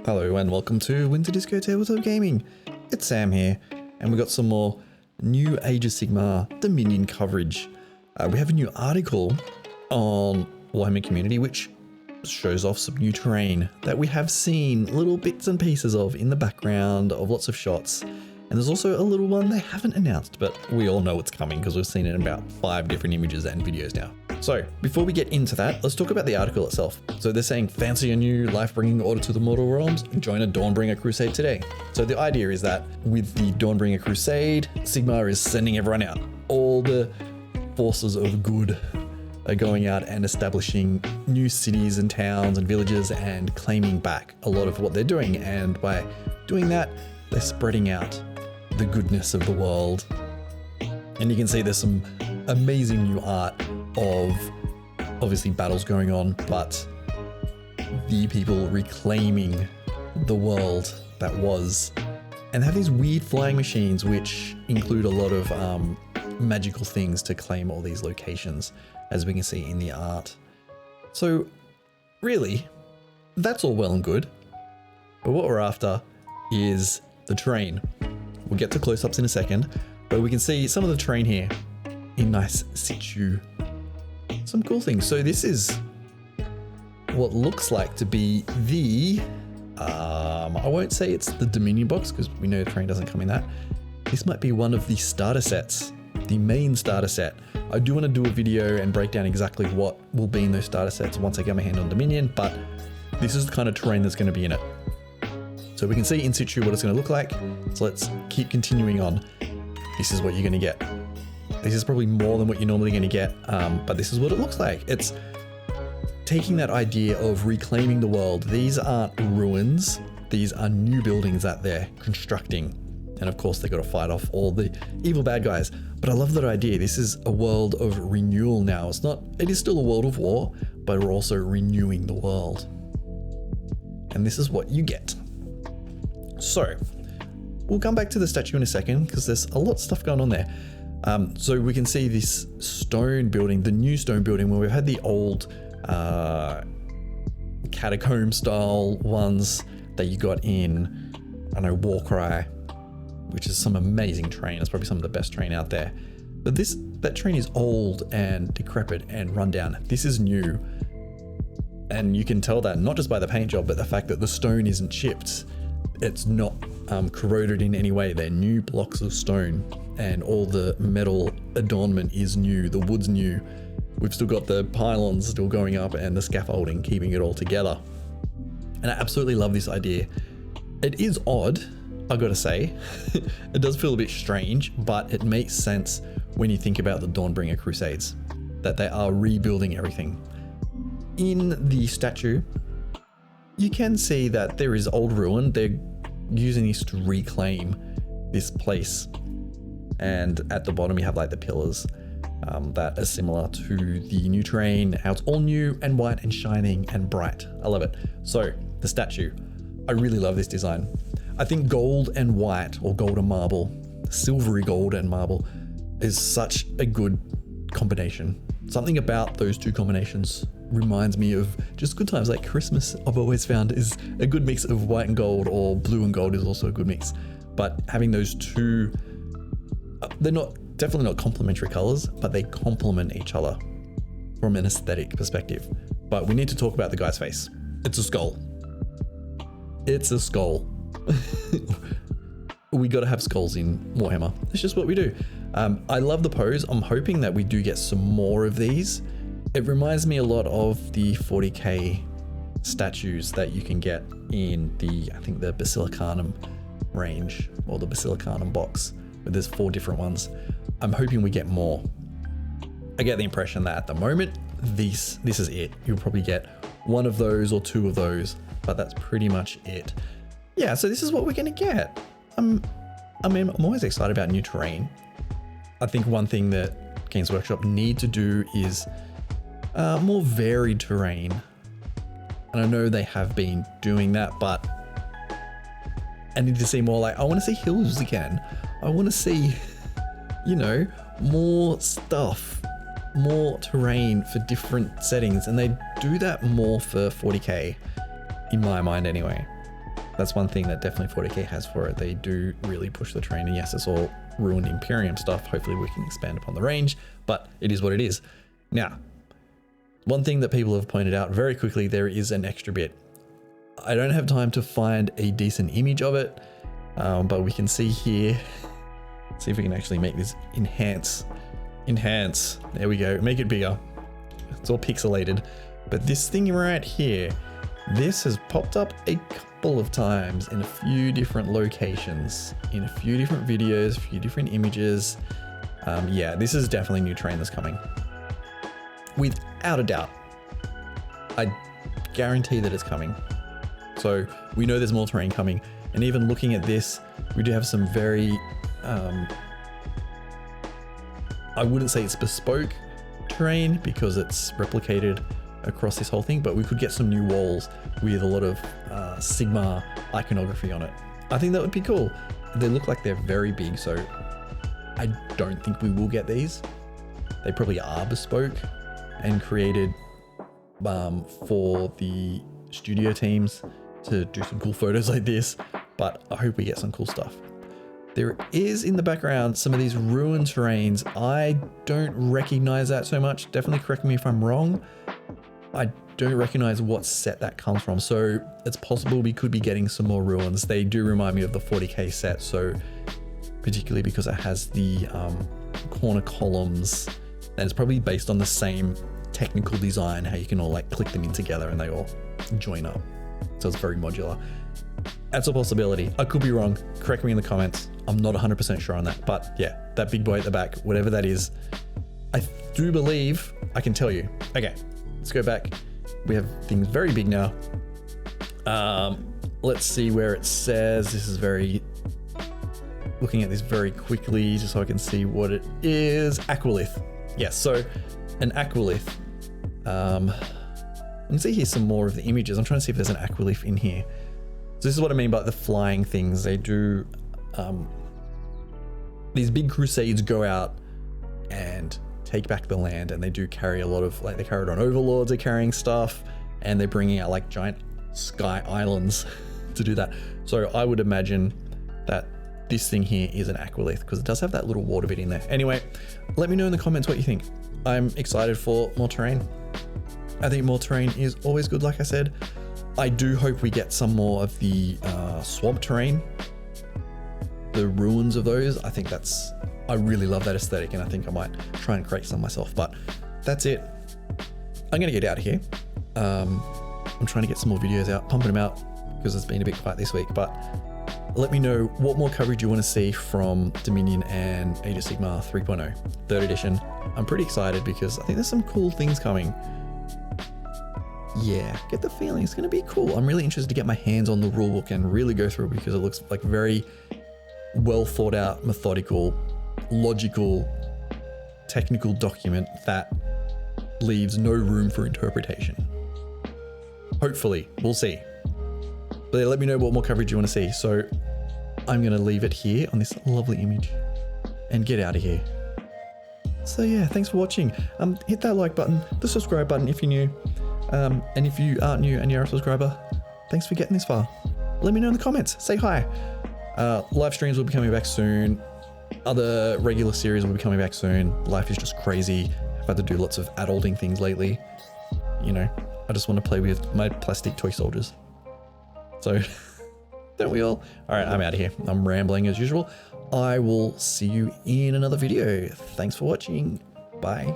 Hello and welcome to Winter Disco Tabletop Gaming. It's Sam here, and we got some more new Age of Sigmar Dominion coverage. We have a new article on Warhammer Community which shows off some new terrain that we have seen little bits and pieces of in the background of lots of shots. And there's also a little one they haven't announced, but we all know it's coming because we've seen it in about 5 different images and videos now. So before we get into that, let's talk about the article itself. So they're saying, fancy a new life-bringing order to the mortal realms? Join a Dawnbringer crusade today. So the idea is that with the Dawnbringer crusade, Sigmar is sending everyone out. All the forces of good are going out and establishing new cities and towns and villages and claiming back a lot of what they're doing. And by doing that, they're spreading out the goodness of the world. And you can see there's some amazing new art of obviously battles going on, but the people reclaiming the world that was, and have these weird flying machines which include a lot of magical things to claim all these locations, as we can see in the art. So really, that's all well and good, but what we're after is the terrain. We'll get to close-ups in a second, but we can see some of the terrain here in nice situ. Some cool things. So this is what looks like to be the, I won't say it's the Dominion box because we know the terrain doesn't come in that. This might be one of the starter sets, the main starter set. I do want to do a video and break down exactly what will be in those starter sets once I get my hand on Dominion, but this is the kind of terrain that's going to be in it. So we can see in situ what it's going to look like. So let's keep continuing on. This is what you're going to get. This is probably more than what you're normally going to get, but this is what it looks like. It's taking that idea of reclaiming the world. These aren't ruins. These are new buildings that they're constructing. And of course, they've got to fight off all the evil bad guys. But I love that idea. This is a world of renewal now. It is still a world of war, but we're also renewing the world. And this is what you get. So we'll come back to the statue in a second because there's a lot of stuff going on there. So we can see this stone building, the new stone building, where we've had the old catacomb style ones that you got in, I don't know, Warcry, which is some amazing terrain. It's probably some of the best terrain out there. But that terrain is old and decrepit and run down. This is new. And you can tell that not just by the paint job, but the fact that the stone isn't chipped. It's not corroded in any way. They're new blocks of stone and all the metal adornment is new. The wood's new. We've still got the pylons still going up and the scaffolding keeping it all together. And I absolutely love this idea. It is odd, I gotta say. It does feel a bit strange, but it makes sense when you think about the Dawnbringer crusades, that they are rebuilding everything. In the statue, you can see that there is old ruin. They're using this to reclaim this place. And at the bottom, you have like the pillars that are similar to the new terrain, how it's all new and white and shining and bright. I love it. So the statue, I really love this design. I think gold and white, or gold and marble, silvery gold and marble, is such a good combination. Something about those two combinations reminds me of just good times like Christmas. I've always found is a good mix of white and gold, or blue and gold is also a good mix. But having those two, they're definitely not complementary colors, but they complement each other from an aesthetic perspective. But we need to talk about the guy's face. It's a skull. It's a skull. We got to have skulls in Warhammer. It's just what we do. I love the pose. I'm hoping that we do get some more of these. It reminds me a lot of the 40k statues that you can get in I think the Basilicanum range, or the Basilicanum box, where there's 4 different ones. I'm hoping we get more. I get the impression that at the moment, this is it. You'll probably get 1 of those or 2 of those, but that's pretty much it. Yeah, so this is what we're gonna get. I'm always excited about new terrain. I think one thing that Games Workshop need to do is more varied terrain. And I know they have been doing that, but I need to see more. Like, I want to see hills again. I want to see, more stuff, more terrain for different settings. And they do that more for 40k, in my mind anyway. That's one thing that definitely 40k has for it. They do really push the terrain. And yes, it's all ruined Imperium stuff. Hopefully we can expand upon the range, but it is what it is. Now, one thing that people have pointed out very quickly, there is an extra bit. I don't have time to find a decent image of it, but we can see here, see if we can actually make this enhance. There we go, make it bigger. It's all pixelated, but this thing right here, this has popped up a couple of times in a few different locations, in a few different videos, a few different images. Yeah, this is definitely new terrain that's coming. Without a doubt. I guarantee that it's coming. So we know there's more terrain coming. And even looking at this, we do have some very, I wouldn't say it's bespoke terrain because it's replicated across this whole thing, but we could get some new walls with a lot of Sigmar iconography on it. I think that would be cool. They look like they're very big, so I don't think we will get these. They probably are bespoke and created for the studio teams to do some cool photos like this, but I hope we get some cool stuff. There is in the background some of these ruined terrains. I don't recognize that so much. Definitely correct me if I'm wrong. I don't recognize what set that comes from, so it's possible we could be getting some more ruins. They do remind me of the 40k set, so particularly because it has the corner columns, and it's probably based on the same technical design, how you can all like click them in together and they all join up. So it's very modular. That's a possibility. I could be wrong. Correct me in the comments. I'm not 100% sure on that, but yeah, that big boy at the back, whatever that is, I do believe I can tell you. Okay, let's go back. We have things very big now. Let's see where it says. This is very, looking at this very quickly just so I can see what it is. Aquilith. Yes, so an aquilith. You can see here some more of the images. I'm trying to see if there's an aquilith in here. So this is what I mean by the flying things. They do, these big crusades go out and take back the land, and they do carry a lot of, like, they carried on overlords are carrying stuff, and they're bringing out like giant sky islands to do that. So I would imagine that this thing here is an aquilith because it does have that little water bit in there. Anyway, let me know in the comments what you think. I'm excited for more terrain. I think more terrain is always good, like I said. I do hope we get some more of the swamp terrain, the ruins of those. I think that's, I really love that aesthetic, and I think I might try and create some myself, but that's it. I'm gonna get out of here. I'm trying to get some more videos out, pumping them out because it's been a bit quiet this week, but let me know what more coverage you want to see from Dominion and Age of Sigmar 3.0, 3rd edition. I'm pretty excited because I think there's some cool things coming. Yeah, get the feeling it's going to be cool. I'm really interested to get my hands on the rulebook and really go through it because it looks like very well thought out, methodical, logical, technical document that leaves no room for interpretation. Hopefully, we'll see. But let me know what more coverage you want to see. So I'm going to leave it here on this lovely image and get out of here. So yeah, thanks for watching. Hit that like button, the subscribe button if you're new. And if you aren't new and you're a subscriber, thanks for getting this far. Let me know in the comments, say hi. Live streams will be coming back soon. Other regular series will be coming back soon. Life is just crazy. I've had to do lots of adulting things lately. You know, I just want to play with my plastic toy soldiers. So, don't we all? All right, I'm out of here. I'm rambling as usual. I will see you in another video. Thanks for watching. Bye.